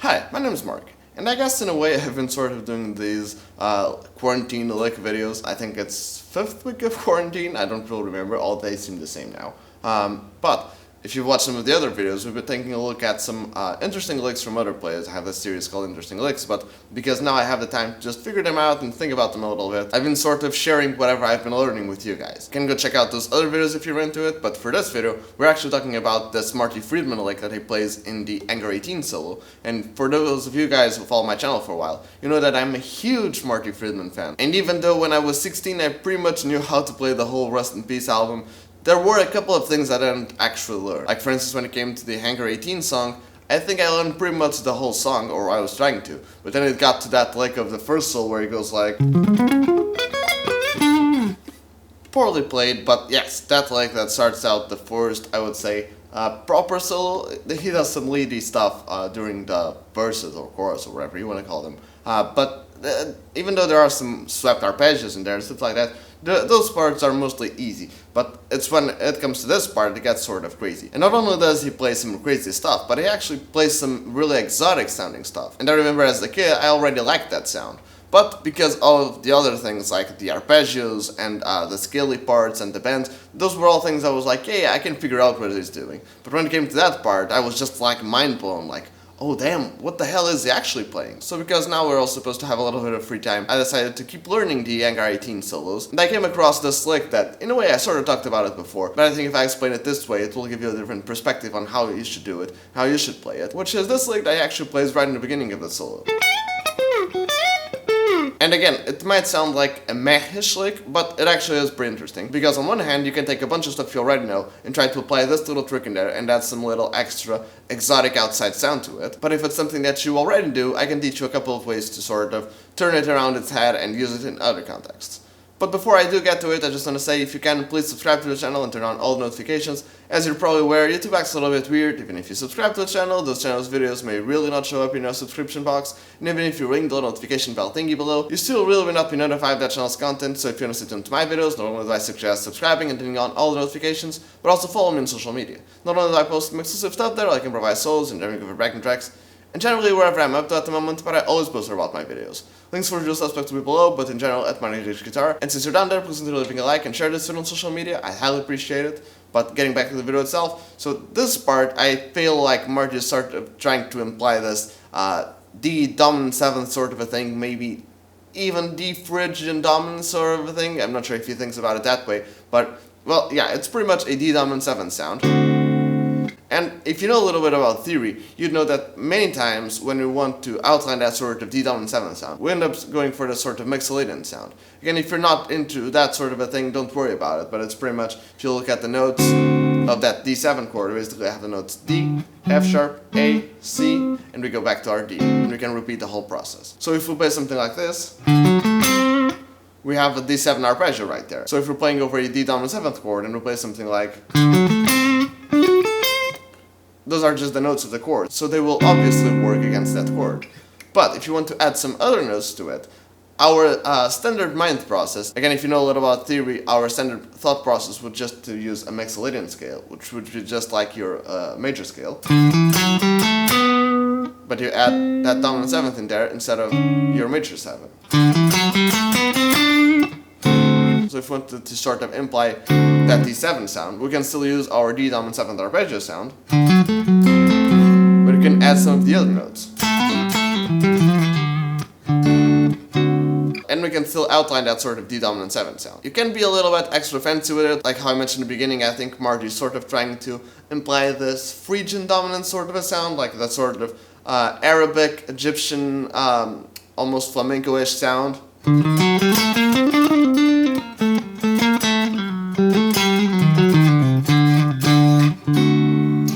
Hi, my name is Mark, and I guess in a way I've been sort of doing these quarantine lick videos. I think it's 5th week of quarantine, I don't really remember, all days seem the same now. But if you've watched some of the other videos, we've been taking a look at some interesting licks from other players. I have this series called Interesting Licks, but because now I have the time to just figure them out and think about them a little bit, I've been sort of sharing whatever I've been learning with you guys. You can go check out those other videos if you're into it, but for this video, we're actually talking about this Marty Friedman lick that he plays in the Anger 18 solo. And for those of you guys who follow my channel for a while, you know that I'm a huge Marty Friedman fan. And even though when I was 16 I pretty much knew how to play the whole Rust in Peace album, there were a couple of things I didn't actually learn. Like for instance when it came to the Anger 18 song, I think I learned pretty much the whole song, or I was trying to. But then it got to that lick of the first solo where he goes like... Poorly played, but yes, that lick that starts out the first, I would say, proper solo. He does some leady stuff during the verses or chorus or whatever you want to call them. But even though there are some swept arpeggios in there and stuff like that, those parts are mostly easy. But it's when it comes to this part it gets sort of crazy. And not only does he play some crazy stuff, but he actually plays some really exotic sounding stuff. And I remember as a kid I already liked that sound. But because of the other things like the arpeggios and the scaly parts and the bends, those were all things I was like, yeah, I can figure out what he's doing. But when it came to that part, I was just like mind blown, like, oh damn, what the hell is he actually playing? So because now we're all supposed to have a little bit of free time, I decided to keep learning the Anger 18 solos. And I came across this lick that, in a way, I sort of talked about it before, but I think if I explain it this way, it will give you a different perspective on how you should do it, how you should play it, which is this lick that actually plays right in the beginning of the solo. And again, it might sound like a meh-ish lick, but it actually is pretty interesting. Because on one hand, you can take a bunch of stuff you already know and try to apply this little trick in there and add some little extra exotic outside sound to it. But if it's something that you already do, I can teach you a couple of ways to sort of turn it around its head and use it in other contexts. But before I do get to it, I just want to say if you can, please subscribe to the channel and turn on all the notifications. As you're probably aware, YouTube acts a little bit weird. Even if you subscribe to the channel, those channel's videos may really not show up in your subscription box. And even if you ring the notification bell thingy below, you still really will not be notified of that channel's content. So if you want to stay tuned to my videos, not only do I suggest subscribing and turning on all the notifications, but also follow me on social media. Not only do I post some exclusive stuff there, like improvise solos and review backing tracks, and generally wherever I'm up to at the moment, but I always post about my videos. Links for usual suspects will be below, but in general at Marty Guitar. And since you're down there, please consider leaving a like and share this video on social media, I highly appreciate it. But getting back to the video itself, so this part I feel like Marty is sort of trying to imply this D dominant 7th sort of a thing, maybe even D Phrygian dominant sort of a thing. I'm not sure if he thinks about it that way, but well, yeah, it's pretty much a D dominant 7th sound. And if you know a little bit about theory, you'd know that many times when we want to outline that sort of D dominant 7th sound, we end up going for the sort of mixolydian sound. Again, if you're not into that sort of a thing, don't worry about it, but it's pretty much, if you look at the notes of that D7 chord, we basically have the notes D, F sharp, A, C, and we go back to our D, and we can repeat the whole process. So if we play something like this, we have a D7 arpeggio right there. So if we're playing over a D dominant 7th chord and we play something like... those are just the notes of the chord, so they will obviously work against that chord. But if you want to add some other notes to it, our standard mind process, again if you know a little about theory, our standard thought process would just to use a mixolydian scale, which would be just like your major scale. But you add that dominant 7th in there instead of your major 7. So if we wanted to sort of imply that D7 sound, we can still use our D dominant 7th arpeggio sound, but we can add some of the other notes. And we can still outline that sort of D dominant 7 sound. You can be a little bit extra fancy with it, like how I mentioned in the beginning. I think Marty's sort of trying to imply this Phrygian dominant sort of a sound, like that sort of Arabic, Egyptian, almost flamenco-ish sound.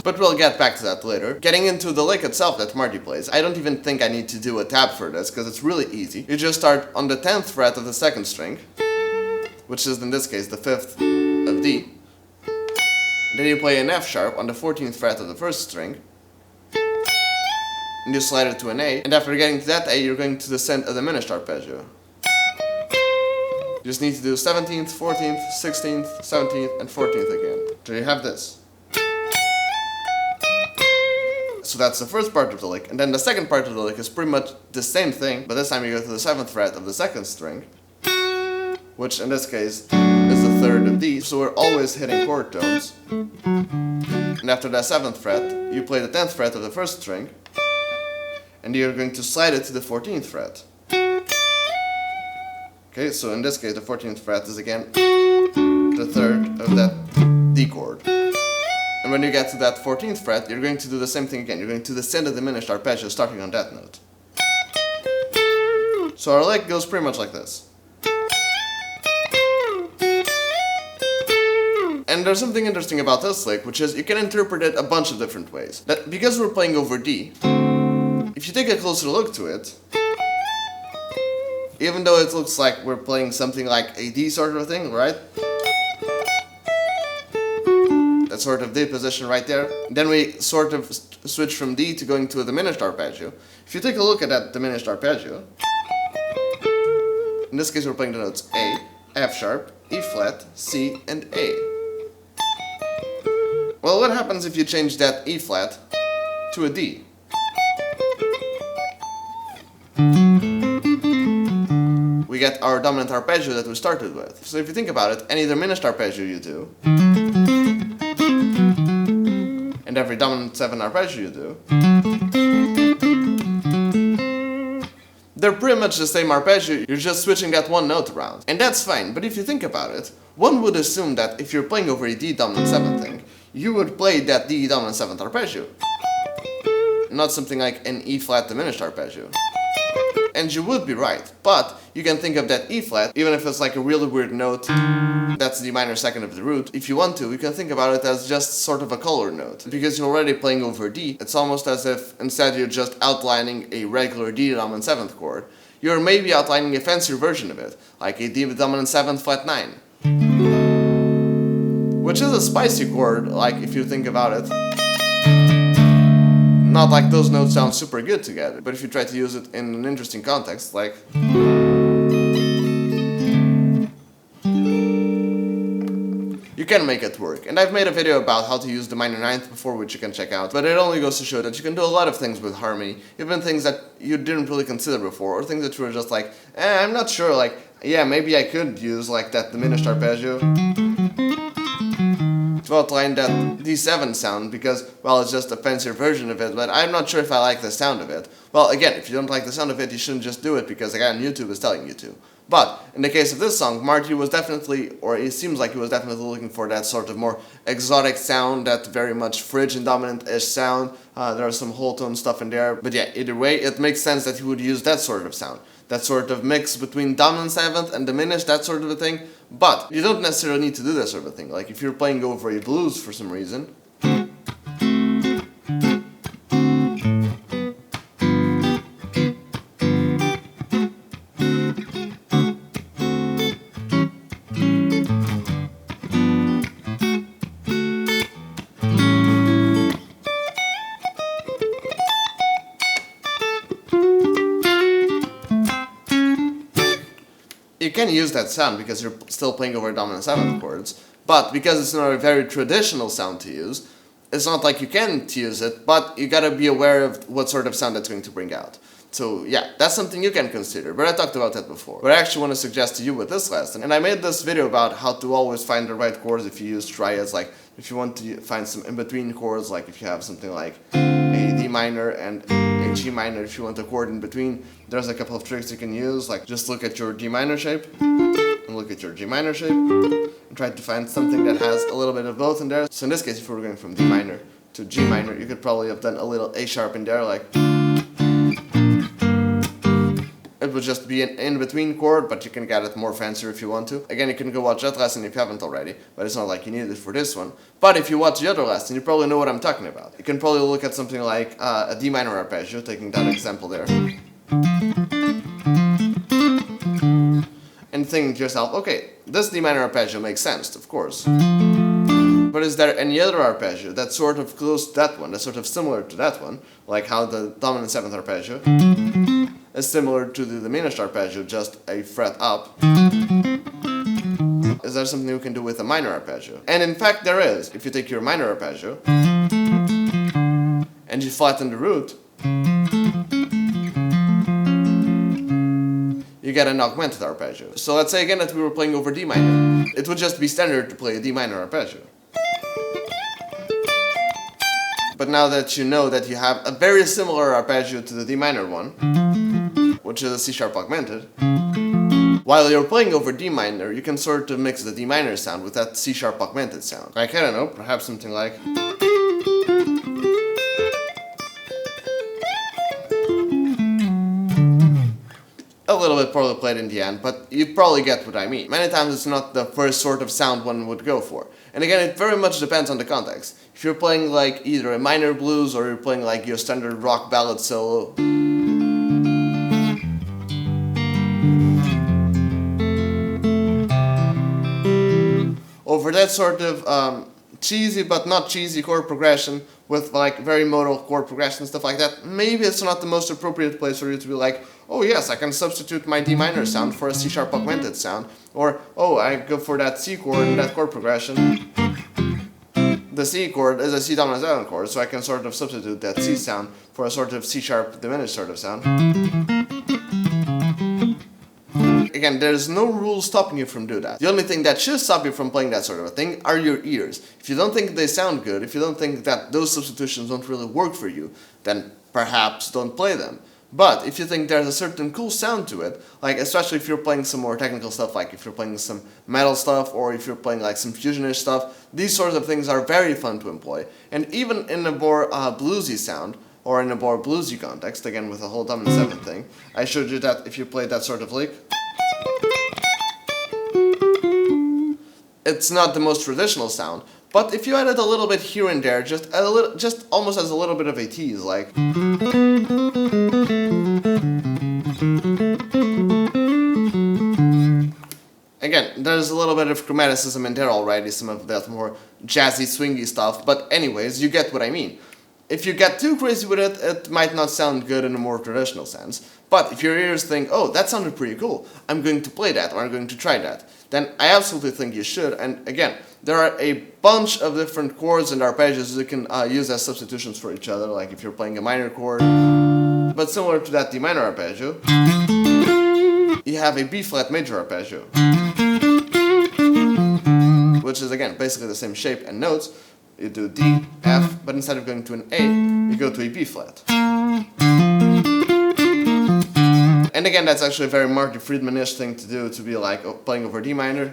But we'll get back to that later. Getting into the lick itself that Marty plays, I don't even think I need to do a tab for this, because it's really easy. You just start on the 10th fret of the 2nd string, which is in this case the 5th of D. Then you play an F sharp on the 14th fret of the 1st string, and you slide it to an A, and after getting to that A, you're going to descend a diminished arpeggio. You just need to do 17th, 14th, 16th, 17th, and 14th again. So you have this. So that's the first part of the lick. And then the second part of the lick is pretty much the same thing, but this time you go to the 7th fret of the 2nd string, which in this case is the 3rd of D, so we're always hitting chord tones. And after that 7th fret, you play the 10th fret of the 1st string, and you're going to slide it to the 14th fret. Okay, so in this case the 14th fret is again the 3rd of that D chord. And when you get to that 14th fret, you're going to do the same thing again. You're going to descend a diminished arpeggio starting on that note. So our lick goes pretty much like this. And there's something interesting about this lick, which is you can interpret it a bunch of different ways. That because we're playing over D, if you take a closer look to it, even though it looks like we're playing something like a D sort of a thing, right? That sort of D position right there. Then we sort of switch from D to going to a diminished arpeggio. If you take a look at that diminished arpeggio, in this case we're playing the notes A, F sharp, E flat, C, and A. Well, what happens if you change that E flat to a D? We get our dominant arpeggio that we started with. So if you think about it, any diminished arpeggio you do, and every dominant 7 arpeggio you do, they're pretty much the same arpeggio, you're just switching that one note around. And that's fine, but if you think about it, one would assume that if you're playing over a D dominant 7 thing, you would play that D dominant 7th arpeggio, not something like an E flat diminished arpeggio. And you would be right, but you can think of that E flat, even if it's like a really weird note, that's D minor 2nd of the root. If you want to, you can think about it as just sort of a color note. Because you're already playing over D, it's almost as if instead you're just outlining a regular D dominant 7th chord, you're maybe outlining a fancier version of it, like a D dominant 7th flat 9. Which is a spicy chord, like if you think about it. Not like those notes sound super good together, but if you try to use it in an interesting context, like... you can make it work. And I've made a video about how to use the minor 9th before, which you can check out, but it only goes to show that you can do a lot of things with harmony, even things that you didn't really consider before, or things that you were just like, I'm not sure, like, yeah, maybe I could use like that diminished arpeggio to outline that D7 sound because, well, it's just a fancier version of it, but I'm not sure if I like the sound of it. Well, again, if you don't like the sound of it, you shouldn't just do it because the guy on YouTube is telling you to. But, in the case of this song, Marty was definitely, or it seems like he was definitely looking for that sort of more exotic sound, that very much fridge and dominant-ish sound. There are some whole tone stuff in there, but yeah, either way, it makes sense that he would use that sort of sound. That sort of mix between dominant 7th and diminished, that sort of a thing. But you don't necessarily need to do that sort of thing. Like if you're playing over a blues for some reason, you can use that sound because you're still playing over dominant 7th chords, but because it's not a very traditional sound to use, it's not like you can't use it, but you gotta be aware of what sort of sound that's going to bring out. So yeah, that's something you can consider, but I talked about that before. What I actually want to suggest to you with this lesson, and I made this video about how to always find the right chords if you use triads, like if you want to find some in-between chords, like if you have something like a D minor and a G minor, if you want a chord in between, there's a couple of tricks you can use, like just look at your D minor shape, and look at your G minor shape, and try to find something that has a little bit of both in there. So in this case, if we were going from D minor to G minor, you could probably have done a little A sharp in there, like... it would just be an in-between chord, but you can get it more fancier if you want to. Again, you can go watch that lesson if you haven't already, but it's not like you need it for this one. But if you watch the other lesson, you probably know what I'm talking about. You can probably look at something like a D minor arpeggio, taking that example there, and think to yourself, okay, this D minor arpeggio makes sense, of course. But is there any other arpeggio that's sort of close to that one, that's sort of similar to that one, like how the dominant 7th arpeggio is similar to the diminished arpeggio, just a fret up? Is there something you can do with a minor arpeggio? And in fact there is. If you take your minor arpeggio and and you flatten the root, you get an augmented arpeggio. So let's say again that we were playing over D minor. It would just be standard to play a D minor arpeggio. But now that you know that you have a very similar arpeggio to the D minor one, which is a C sharp augmented, while you're playing over D minor, you can sort of mix the D minor sound with that C sharp augmented sound. Like, I don't know, perhaps something like... a little bit poorly played in the end, but you probably get what I mean. Many times it's not the first sort of sound one would go for. And again, it very much depends on the context. If you're playing like either a minor blues or you're playing like your standard rock ballad solo, over that sort of cheesy but not cheesy chord progression with like very modal chord progression and stuff like that, maybe it's not the most appropriate place for you to be like, oh yes, I can substitute my D minor sound for a C sharp augmented sound, or oh, I go for that C chord and that chord progression. The C chord is a C dominant 7 chord, so I can sort of substitute that C sound for a sort of C sharp diminished sort of sound. Again, there's no rule stopping you from doing that. The only thing that should stop you from playing that sort of a thing are your ears. If you don't think they sound good, if you don't think that those substitutions don't really work for you, then perhaps don't play them. But if you think there's a certain cool sound to it, like especially if you're playing some more technical stuff, like if you're playing some metal stuff or if you're playing like some fusionish stuff, these sorts of things are very fun to employ. And even in a more bluesy sound, or in a more bluesy context, again with the whole dominant 7 thing, I showed you that if you play that sort of lick, it's not the most traditional sound, but if you added a little bit here and there, just almost as a little bit of a tease, like, again, there's a little bit of chromaticism in there already, some of that more jazzy, swingy stuff, but anyways, you get what I mean. If you get too crazy with it, it might not sound good in a more traditional sense. But if your ears think, oh, that sounded pretty cool, I'm going to play that, or I'm going to try that, then I absolutely think you should. And again, there are a bunch of different chords and arpeggios you can use as substitutions for each other, like if you're playing a minor chord. But similar to that D minor arpeggio, you have a B flat major arpeggio, which is again basically the same shape and notes. You do D, F, but instead of going to an A, you go to a B flat. And again, that's actually a very Marty Friedman-ish thing to do, to be like playing over D minor,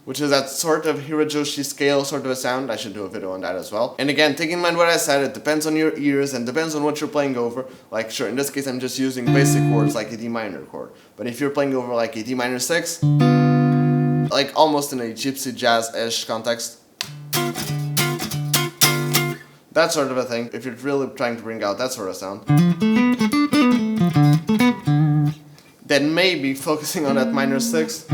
which is that sort of Hirajoshi scale sort of a sound. I should do a video on that as well. And again, take in mind what I said, it depends on your ears and depends on what you're playing over. Like sure, in this case I'm just using basic chords like a D minor chord. But if you're playing over like a D minor 6, like almost in a gypsy jazz-ish context, that sort of a thing, if you're really trying to bring out that sort of sound, then maybe focusing on that minor 6,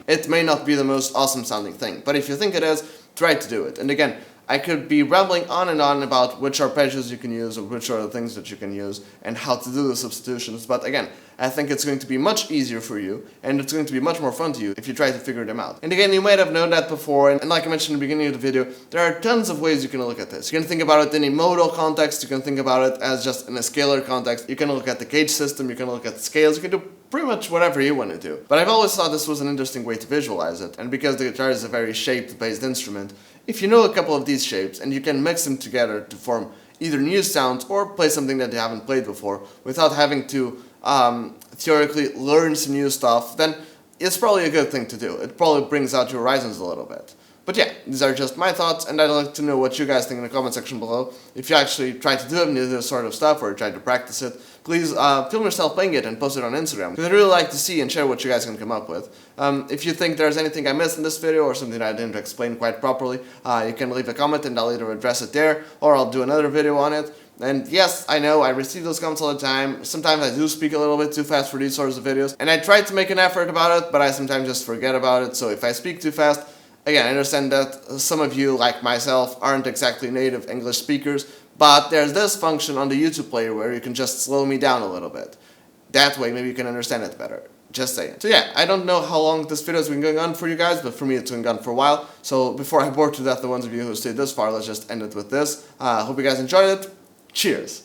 it may not be the most awesome sounding thing, but if you think it is, try to do it. And again, I could be rambling on and on about which arpeggios you can use or which are the things that you can use and how to do the substitutions, but again, I think it's going to be much easier for you and it's going to be much more fun to you if you try to figure them out. And again, you might have known that before, and like I mentioned in the beginning of the video, there are tons of ways you can look at this. You can think about it in a modal context, you can think about it as just in a scalar context, you can look at the gauge system, you can look at the scales, you can do pretty much whatever you want to do. But I've always thought this was an interesting way to visualize it, and because the guitar is a very shaped-based instrument, if you know a couple of these shapes and you can mix them together to form either new sounds or play something that you haven't played before without having to theoretically learn some new stuff, then it's probably a good thing to do. It probably brings out your horizons a little bit. But yeah, these are just my thoughts, and I'd like to know what you guys think in the comment section below. If you actually try to do any of this sort of stuff or try to practice it, please film yourself playing it and post it on Instagram, because I'd really like to see and share what you guys can come up with. If you think there's anything I missed in this video or something I didn't explain quite properly, you can leave a comment and I'll either address it there or I'll do another video on it. And yes, I know, I receive those comments all the time. Sometimes I do speak a little bit too fast for these sorts of videos, and I try to make an effort about it, but I sometimes just forget about it, so if I speak too fast, again, I understand that some of you, like myself, aren't exactly native English speakers, but there's this function on the YouTube player where you can just slow me down a little bit. That way, maybe you can understand it better. Just saying. So yeah, I don't know how long this video has been going on for you guys, but for me it's been going on for a while. So before I bore to death the ones of you who stayed this far, let's just end it with this. Hope you guys enjoyed it. Cheers.